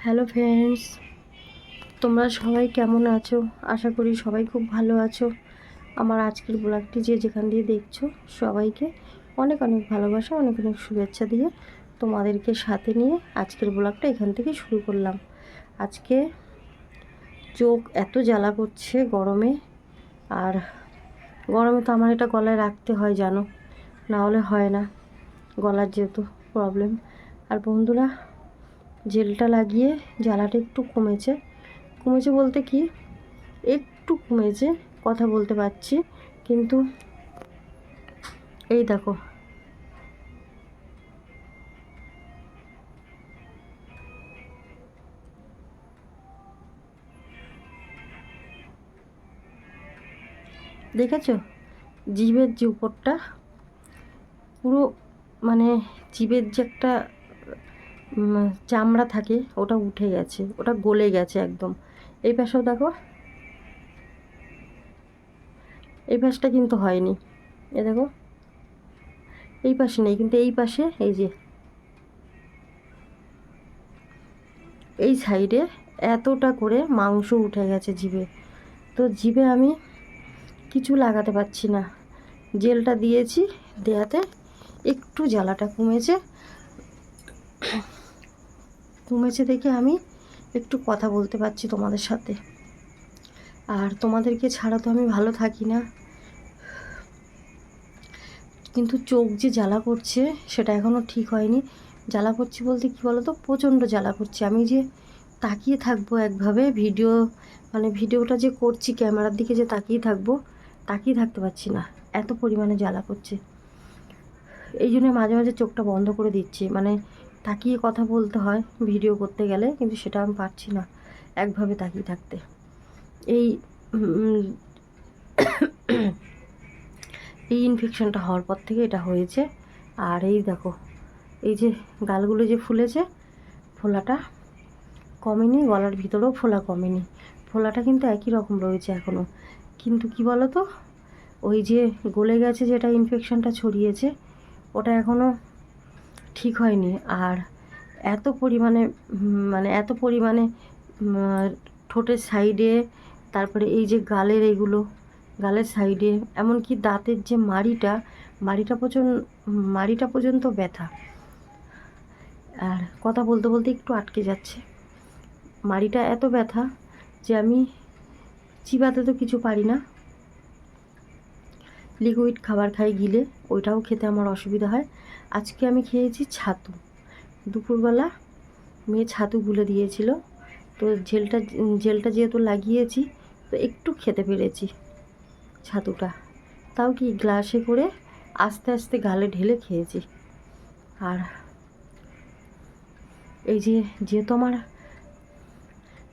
Hello friends, তোমরা সবাই কেমন আছো? আশা করি সবাই খুব ভালো আছো। আমার আজকের ব্লগটি যে যেখান দিয়ে দেখছো সবাইকে অনেক অনেক ভালোবাসা, অনেক অনেক শুভেচ্ছা দিয়ে তোমাদেরকে সাথে নিয়ে আজকের ব্লগটা এখান থেকে শুরু করলাম। আজকে চোখ এত জ্বালা করছে গরমে, আর গরমে তো আমার এটা গলায় রাখতে হয় জানো, না হলে হয় না, গলার যেহেতু প্রবলেম। আর বন্ধুরা, জেলটা লাগিয়ে জ্বালাটা একটু কমেছে। কমেছে বলতে কি, একটু কমেছে, কথা বলতে পারছি। কিন্তু এই দেখো, দেখেছো জিভের যে উপরটা পুরো, মানে জিভের যে একটা চামড়া থাকে ওটা উঠে গেছে, ওটা গলে গেছে একদম। এই পাশেও দেখো, এই পাশটা কিন্তু হয়নি। এ দেখো, এই পাশে নেই, কিন্তু এই পাশে এই যে এই সাইডে এতটা করে মাংস উঠে গেছে জিভে। তো জিভে আমি কিছু লাগাতে পারছি না। জেলটা দিয়েছি, দেয়াতে একটু জ্বালাটা কমেছে। কমেছে দেখে আমি একটু কথা বলতে পারছি তোমাদের সাথে। আর তোমাদেরকে ছাড়া তো আমি ভালো থাকি না। কিন্তু চোখ যে জ্বালা করছে সেটা এখনও ঠিক হয়নি। জ্বালা করছে বলতে কী বলো তো, প্রচণ্ড জ্বালা করছে। আমি যে তাকিয়ে থাকবো একভাবে ভিডিও, মানে ভিডিওটা যে করছি ক্যামেরার দিকে যে তাকিয়ে থাকবো, তাকিয়ে থাকতে পারছি না, এত পরিমাণে জ্বালা করছে। এই জন্য মাঝে মাঝে চোখটা বন্ধ করে দিচ্ছি, মানে তাকিয়ে কথা বলতে হয় ভিডিও করতে গেলে, কিন্তু সেটা আমি পারছি না একভাবে তাকিয়ে থাকতে। এই এই ইনফেকশনটা হওয়ার পর থেকে এটা হয়েছে। আর এই দেখো, এই যে গালগুলো যে ফুলেছে, ফোলাটা কমেনি, গলার ভিতরেও ফোলা কমেনি, ফোলাটা কিন্তু একই রকম রয়েছে এখনও। কিন্তু কি বলো তো, ওই যে গলে গেছে যেটা ইনফেকশনটা ছড়িয়েছে ওটা এখনও ঠিক হয়নি। আর এত পরিমাণে মানে এত পরিমাণে ঠোঁটের সাইডে, তারপরে এই যে গালের এইগুলো, গালের সাইডে, এমনকি দাঁতের যে মাড়িটা পর্যন্ত ব্যথা। আর কথা বলতে বলতে একটু আটকে যাচ্ছে, মাড়িটা এত ব্যথা যে আমি চিবাতে তো কিছু পারি না। লিকুইড খাবার খাই গিলে, ওইটাও খেতে আমার অসুবিধা হয়। আজকে আমি খেয়েছি ছাতু, দুপুরবেলা মেয়ে ছাতু গুলে দিয়েছিল, তো জেলটা যেহেতু লাগিয়েছি তো একটু খেতে পেরেছি ছাতুটা, তাও কি গ্লাসে করে আস্তে আস্তে গালে ঢেলে খেয়েছি। আর এই যে যেহেতু আমার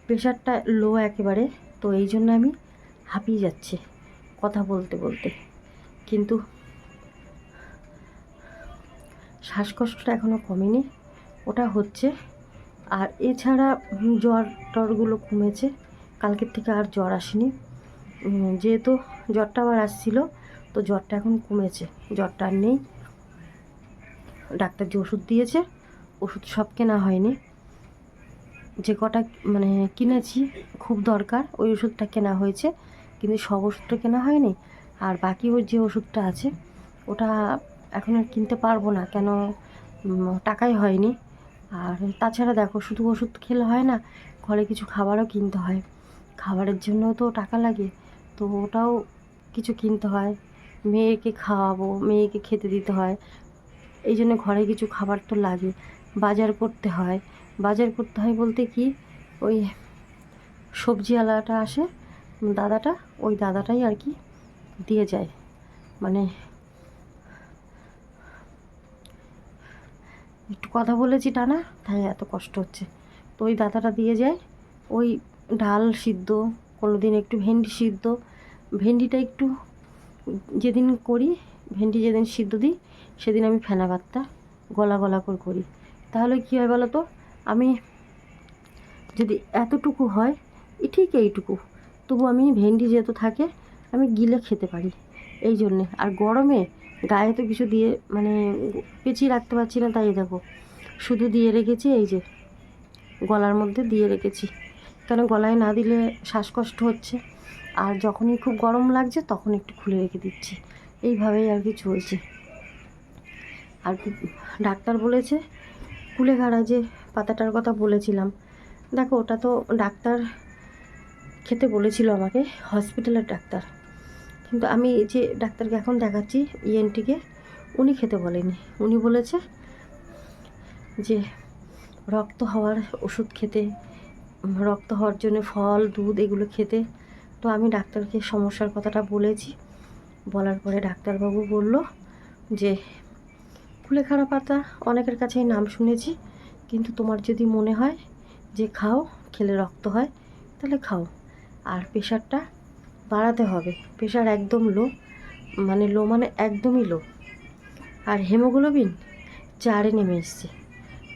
প্রেশারটা লো একেবারে, তো এই জন্য আমি হাঁপিয়ে যাচ্ছি কথা বলতে বলতে। কিন্তু শ্বাসকষ্টটা এখনও কমেনি, ওটা হচ্ছে। আর এছাড়া জ্বর টরগুলো কমেছে, কালকের থেকে আর জ্বর আসেনি। যেহেতু জ্বরটা আবার আসছিল, তো জ্বরটা এখন কমেছে, জ্বরটা আর নেই। ডাক্তার যে ওষুধ দিয়েছে, ওষুধ সব কেনা হয়নি, যে কটা মানে কিনেছি খুব দরকার ওই ওষুধটা কেনা হয়েছে, কিন্তু সব ওষুধটা কেনা হয়নি। আর বাকি ওই যে ওষুধটা আছে ওটা এখন আর কিনতে পারবো না, কেন টাকাই হয়নি। আর তাছাড়া দেখো, শুধু ওষুধ খেলে হয় না, ঘরে কিছু খাবারও কিনতে হয়, খাবারের জন্যও তো টাকা লাগে, তো ওটাও কিছু কিনতে হয়। মেয়েকে খাওয়াবো, মেয়েকে খেতে দিতে হয়, এই জন্য ঘরে কিছু খাবার তো লাগে, বাজার করতে হয়। বাজার করতে হয় বলতে কি, ওই সবজিওয়ালাটা আসে, ওই দাদাটাই আর কি দিয়ে যায়, মানে একটু কথা বলেছি টানা, তাই এত কষ্ট হচ্ছে। তো ওই দাদাটা দিয়ে যায় ওই ডাল সিদ্ধ, কোনো দিন একটু ভেন্ডি সিদ্ধ, ভেন্ডিটা একটু যেদিন করি, ভেন্ডি যেদিন সিদ্ধ দিই সেদিন আমি ফেনা ভাতটা গলা গলা করে করি। তাহলে কী হয় বলো তো, আমি যদি এতটুকু হয়, ঠিক এইটুকু, তবু আমি ভেন্ডি যেহেতু থাকে আমি গিলে খেতে পারি, এই জন্যে। আর গরমে গায়ে তো কিছু দিয়ে মানে পেঁচিয়ে রাখতে পারছি না, তাই দেখো শুধু দিয়ে রেখেছি এই যে গলার মধ্যে দিয়ে রেখেছি, কেন গলায় না দিলে শ্বাসকষ্ট হচ্ছে, আর যখনই খুব গরম লাগছে তখন একটু খুলে রেখে দিচ্ছি, এইভাবেই আর কি চলছে। আর ডাক্তার বলেছে কুলেখাড়া যে পাতাটার কথা বলেছিলাম, দেখো ওটা তো ডাক্তার খেতে বলেছিল আমাকে, হসপিটালের ডাক্তার, কিন্তু আমি যে ডাক্তারকে এখন দেখাচ্ছি ইএনটিকে, উনি খেতে বলেনি। উনি বলেছে যে রক্ত হওয়ার ওষুধ খেতে, রক্ত হওয়ার জন্য ফল দুধ এগুলো খেতে। তো আমি ডাক্তারকে সমস্যার কথাটা বলেছি, বলার পরে ডাক্তারবাবু বলল যে কুলেখাড়া পাতা অনেকের কাছেই নাম শুনেছি, কিন্তু তোমার যদি মনে হয় যে খাও, খেলে রক্ত হয়, তাহলে খাও। আর প্রেশারটা বাড়াতে হবে, প্রেশার একদম লো, মানে লো মানে একদমই লো, আর হিমোগ্লোবিন 4-এ নেমে এসছে।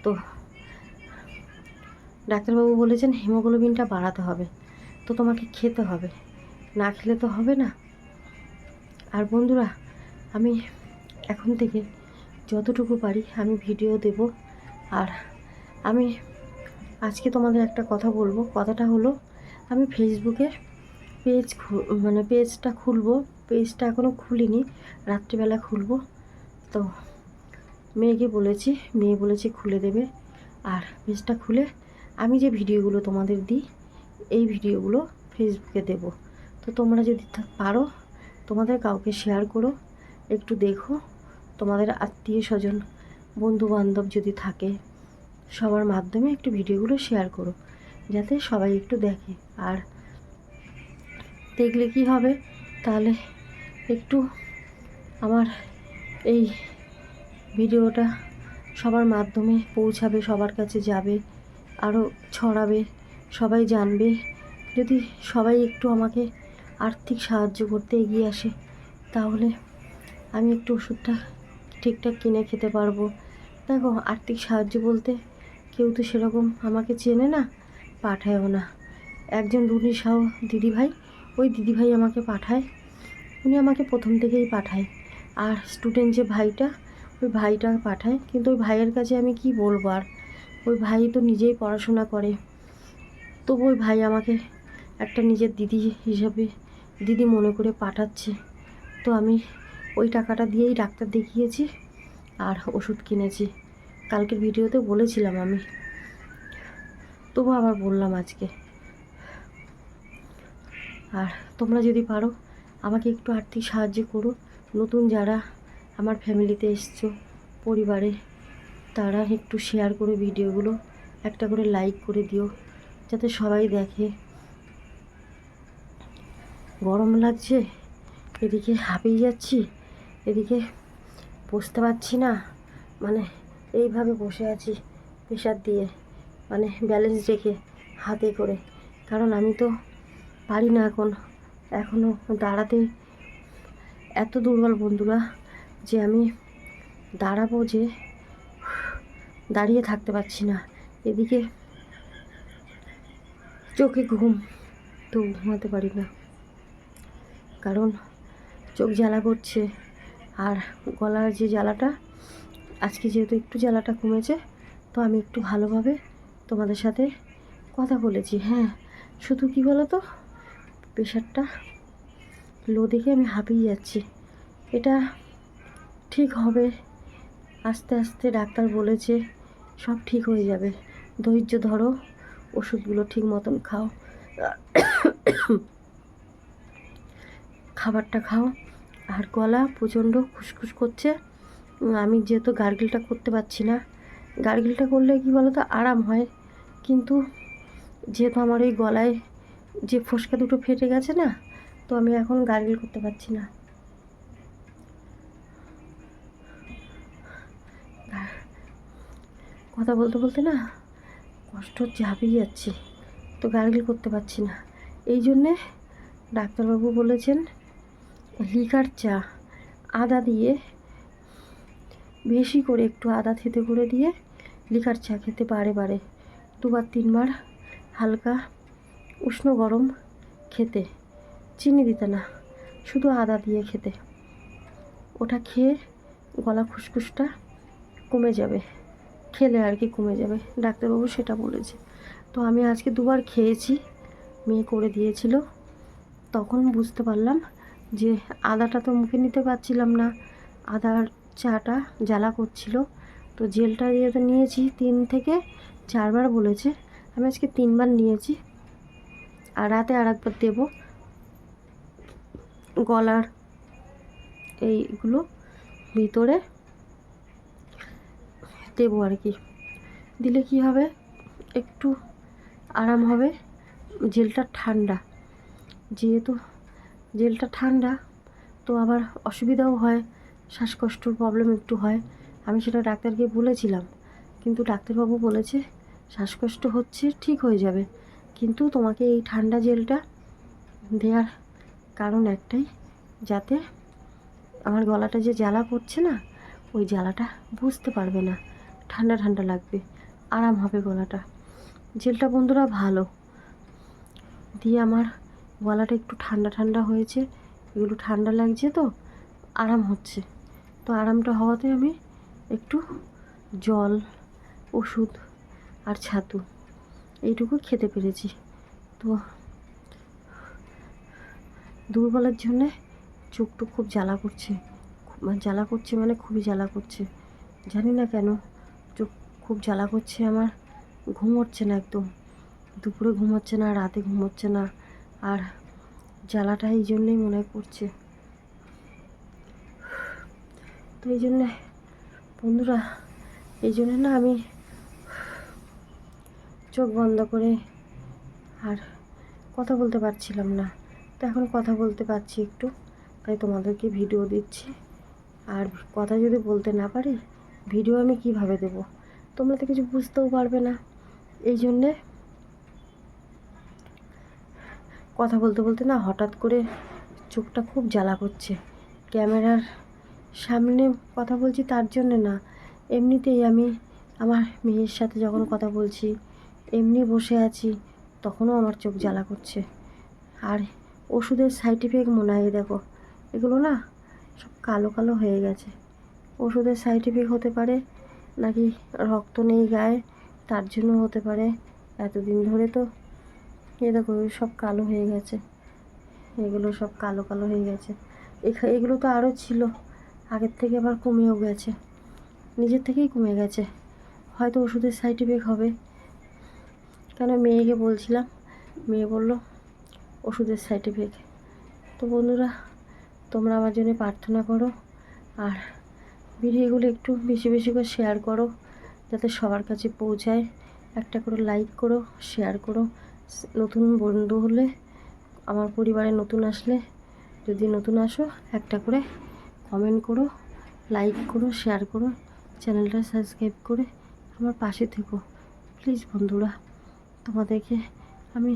তো ডাক্তারবাবু বলেছেন হিমোগ্লোবিনটা বাড়াতে হবে, তো তোমাকে খেতে হবে, না খেলে তো হবে না। আর বন্ধুরা, আমি এখন থেকে যতটুকু পারি আমি ভিডিও দেব। আর আমি আজকে তোমাদের একটা কথা বলবো, কথাটা হলো আমি ফেসবুকে পেজটা খুলবো, পেজটা এখনও খুলিনি, রাত্রিবেলা খুলবো। তো মেয়ে বলেছে খুলে দেবে, আর পেজটা খুলে আমি যে ভিডিওগুলো তোমাদের দিই এই ভিডিওগুলো ফেসবুকে দেব। তো তোমরা যদি পারো তোমাদের কাউকে শেয়ার করো, একটু দেখো, তোমাদের আত্মীয় স্বজন বন্ধু বান্ধব যদি থাকে সবার মাধ্যমে একটু ভিডিওগুলো শেয়ার করো, যাতে সবাই একটু দেখে। আর দেখলে কি হবে, তাহলে একটু আমার এই ভিডিওটা সবার মাধ্যমে পৌঁছাবে, সবার কাছে যাবে, আরও ছড়াবে, সবাই জানবে। যদি সবাই একটু আমাকে আর্থিক সাহায্য করতে এগিয়ে আসে, তাহলে আমি একটু ওষুধটা ঠিকঠাক কিনে খেতে পারবো। দেখো আর্থিক সাহায্য বলতে কেউ তো সেরকম আমাকে চেনে না, পাঠায়ও না। একজন রুনি সাউ দিদিভাই, ওই দিদিভাই আমাকে পাঠায়, উনি আমাকে প্রথম থেকেই পাঠায়। আর স্টুডেন্ট যে ভাইটা, ওই ভাইটা পাঠায়, কিন্তু ওই ভাইয়ের কাছে আমি কি বলবো, আর ওই ভাই তো নিজেই পড়াশোনা করে, তবু ওই ভাই আমাকে একটা নিজের দিদি হিসাবে দিদি মনে করে পাঠাচ্ছে। তো আমি ওই টাকাটা দিয়েই ডাক্তার দেখিয়েছি আর ওষুধ কিনেছি, কালকের ভিডিওতে বলেছিলাম আমি, তবু আবার বললাম আজকে। আর তোমরা যদি পারো আমাকে একটু আর্থিক সাহায্য করো, নতুন যারা আমার ফ্যামিলিতে এসছো পরিবারে, তারা একটু শেয়ার করে ভিডিওগুলো একটা করে লাইক করে দিও, যাতে সবাই দেখে। গরম লাগছে, এদিকে হাঁপিয়ে যাচ্ছি, এদিকে বসতে পারছি না, মানে এইভাবে বসে আছি প্রেশার দিয়ে, মানে ব্যালেন্স রেখে হাতে করে, কারণ আমি তো পারি না এখনও দাঁড়াতে, এত দুর্বল বন্ধুরা যে আমি দাঁড়াবো, যে দাঁড়িয়ে থাকতে পারছি না। এদিকে চোখে ঘুম, তো ঘুমাতে পারি না, কারণ চোখ জ্বালা করছে, আর গলার যে জ্বালাটা, আজকে যেহেতু একটু জ্বালাটা কমেছে, তো আমি একটু ভালোভাবে তোমাদের সাথে কথা বলেছি। হ্যাঁ, শুধু কি বলো তো, প্রেশারটা লো দেখে আমি হাঁপিয়ে যাচ্ছি, এটা ঠিক হবে আস্তে আস্তে, ডাক্তার বলেছে সব ঠিক হয়ে যাবে, ধৈর্য ধরো, ওষুধগুলো ঠিক মতন খাও, খাবারটা খাও। আর গলা প্রচণ্ড খুসখুস করছে, আমি যেহেতু গার্গেলটা করতে পারছি না, গার্গেলটা করলে কি বলো তো আরাম হয়, কিন্তু যেহেতু আমার ওই গলায় যে ফোসকা দুটো ফেটে গেছে না, তো আমি এখন গার্গেল করতে পারছি না। কথা বলতে বলতে না কষ্ট হচ্ছে, হাঁপিয়ে যাচ্ছি, তো গার্গেল করতে পারছি না। এই জন্যে ডাক্তারবাবু বলেছেন লিকার চা, আদা দিয়ে বেশি করে একটু আদা থেতে করে দিয়ে লিকার চা খেতে, বারে 2-3 বার হালকা উষ্ণ গরম খেতে, চিনি দিতে না, শুধু আদা দিয়ে খেতে, ওটা খেয়ে গলা খুসখুসটা কমে যাবে। খেলে আর কি কমে যাবে, ডাক্তারবাবু সেটা বলেছে। তো আমি আজকে 2বার খেয়েছি, মেয়ে করে দিয়েছিল। তখন বুঝতে পারলাম যে আদাটা তো মুখে নিতে পারছিলাম না, আদার চাটা জ্বালা করছিল। তো জেলটা যেহেতু নিয়েছি 3 থেকে 4বার বলেছে, আমি আজকে 3বার নিয়েছি। আর রাতে আরেকবার দেবো গলার এইগুলো ভিতরে দেবো আর কি। দিলে কি হবে, একটু আরাম হবে। জেলটা ঠান্ডা, যেহেতু জেলটা ঠান্ডা তো আবার অসুবিধাও হয়, শ্বাসকষ্টর প্রবলেম একটু হয়। আমি সেটা ডাক্তারকে বলেছিলাম, কিন্তু ডাক্তারবাবু বলেছে শ্বাসকষ্ট হচ্ছে, ঠিক হয়ে যাবে, কিন্তু তোমাকে এই ঠান্ডা জেলটা দেওয়ার কারণ একটাই, যাতে আমার গলাটা যে জ্বালা করছে না, ওই জ্বালাটা বুঝতে পারবে না, ঠান্ডা ঠান্ডা লাগবে, আরাম হবে গলাটা। জেলটা বন্ধুরা ভালো, দিয়ে আমার গলাটা একটু ঠান্ডা ঠান্ডা হয়েছে, এগুলো ঠান্ডা লাগছে তো আরাম হচ্ছে। তো আরামটা হওয়াতে আমি একটু জল, ওষুধ আর ছাতু এইটুকু খেতে পেরেছি। তো দুর্বলের জন্যে চোখটা খুব জ্বালা করছে, জ্বালা করছে মানে খুবই জ্বালা করছে, জানি না কেন চোখ খুব জ্বালা করছে আমার। ঘুম হচ্ছে না একদম, দুপুরে ঘুম হচ্ছে না, রাতে ঘুম হচ্ছে না, আর জ্বালাটা এই জন্যেই মনে করছে। তো এই জন্যে বন্ধুরা, এই জন্যে না আমি চোখ বন্ধ করে আর কথা বলতে পারছিলাম না। তো এখন কথা বলতে পারছি একটু, তাই তোমাদেরকে ভিডিও দিচ্ছি। আর কথা যদি বলতে না পারি, ভিডিও আমি কিভাবে দেব, তোমরা তো কিছু বুঝতেও পারবে না। এই জন্যে কথা বলতে বলতে না হঠাৎ করে চোখটা খুব জ্বালা করছে। ক্যামেরার সামনে কথা বলছি তার জন্যে না, এমনিতেই আমি আমার মেয়ের সাথে যখন কথা বলছি, এমনি বসে আছি, তখনও আমার চোখ জ্বালা করছে। আর ওষুধের সাইড ইফেক্ট মনে হয়, দেখো এগুলো না সব কালো কালো হয়ে গেছে। ওষুধের সাইড ইফেক্ট হতে পারে, নাকি রক্ত নেই গায়ে তার জন্য হতে পারে। এতদিন ধরে তো দেখো সব কালো হয়ে গেছে, এগুলো সব কালো কালো হয়ে গেছে। এগুলো তো আরও ছিল, আগের থেকে আবার কমেও গেছে, নিজের থেকেই কমে গেছে। হয়তো ওষুধের সাইড ইফেক্ট হবে, কেন মেয়েকে বলছিলাম, মেয়ে বলল ওষুধের সাইড ইফেক্ট। তো বন্ধুরা, তোমরা আমার জন্য প্রার্থনা করো, আর ভিডিওগুলো একটু বেশি বেশি করে শেয়ার করো, যাতে সবার কাছে পৌঁছায়। একটা করে লাইক করো, শেয়ার করো। নতুন বন্ধু হলে, আমার পরিবারে নতুন আসলে, যদি নতুন আসো, একটা করে কমেন্ট করো, লাইক করো, শেয়ার করো, চ্যানেলটা সাবস্ক্রাইব করে আমার পাশে থেকো প্লিজ বন্ধুরা। তোমাদেরকে আমি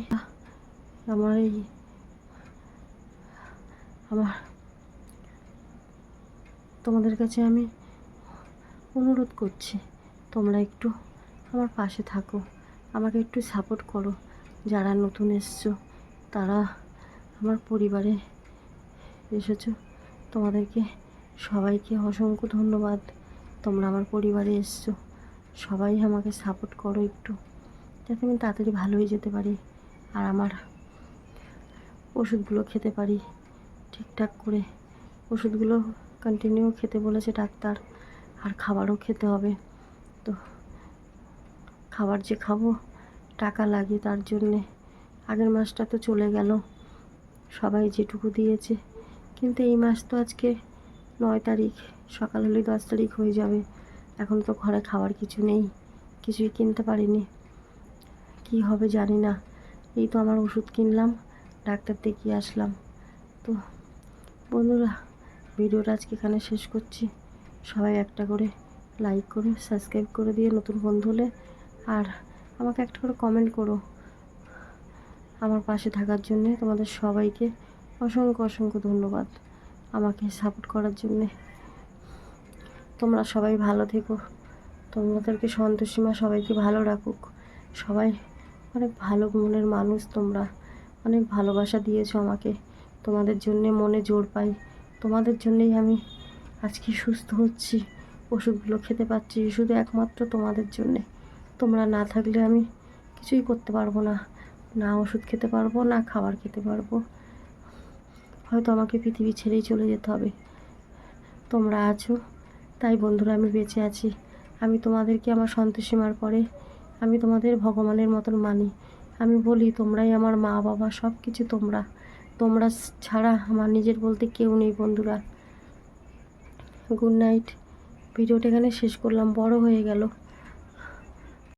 আমার তোমাদের কাছে আমি অনুরোধ করছি, তোমরা একটু আমার পাশে থাকো, আমাকে একটু সাপোর্ট করো। যারা নতুন এসছো, তারা আমার পরিবারে এসেছো, তোমাদেরকে সবাইকে অসংখ্য ধন্যবাদ। তোমরা আমার পরিবারে এসছো, সবাই আমাকে সাপোর্ট করো একটু, যাতে আমি তাড়াতাড়ি ভালো হয়ে যেতে পারি, আর আমার ওষুধগুলো খেতে পারি ঠিকঠাক করে। ওষুধগুলো কন্টিনিউ খেতে বলেছে ডাক্তার, আর খাবারও খেতে হবে। তো খাবার যে খাবো, টাকা লাগে তার জন্যে। আগের মাসটা তো চলে গেল, সবাই যেটুকু দিয়েছে, কিন্তু এই মাস তো আজকে 9 তারিখ, সকাল হলেই 10 তারিখ হয়ে যাবে। এখন তো ঘরে খাবার কিছু নেই, কিছুই কিনতে পারিনি, কি হবে জানি না। এই তো আমার ওষুধ কিনলাম, ডাক্তার দেখিয়ে আসলাম। তো বন্ধুরা, ভিডিওটা আজকে এখানে শেষ করছি। সবাই একটা করে লাইক করে সাবস্ক্রাইব করে দিয়ে নতুন বন্ধু হলে, আর আমাকে একটা করে কমেন্ট করো আমার পাশে থাকার জন্যে। তোমাদের সবাইকে অসংখ্য অসংখ্য ধন্যবাদ আমাকে সাপোর্ট করার জন্যে। তোমরা সবাই ভালো থেকো, তোমাদেরকে সন্তোষীমা সবাইকে ভালো রাখুক। সবাই অনেক ভালো মনের মানুষ, তোমরা অনেক ভালোবাসা দিয়েছো আমাকে, তোমাদের জন্যে মনে জোর পাই। তোমাদের জন্যেই আমি আজকে সুস্থ হচ্ছি, ওষুধগুলো খেতে পাচ্ছি শুধু একমাত্র তোমাদের জন্যে। তোমরা না থাকলে আমি কিছুই করতে পারবো না, না ওষুধ খেতে পারবো, না খাবার খেতে পারবো। হয়তো আমাকে পৃথিবী ছেড়েই চলে যেতে হবে। তোমরা আছো তাই বন্ধুরা আমি বেঁচে আছি। আমি তোমাদেরকে আমার সন্তোষীমার পরে আমি তোমাদের ভগবানের মতন মানি। আমি বলি তোমরাই আমার মা বাবা, সব কিছু তোমরা। তোমরা ছাড়া আমার নিজের বলতে কেউ নেই বন্ধুরা। Good night. ভিডিওটা এখানে শেষ করলাম, বড় হয়ে গেল।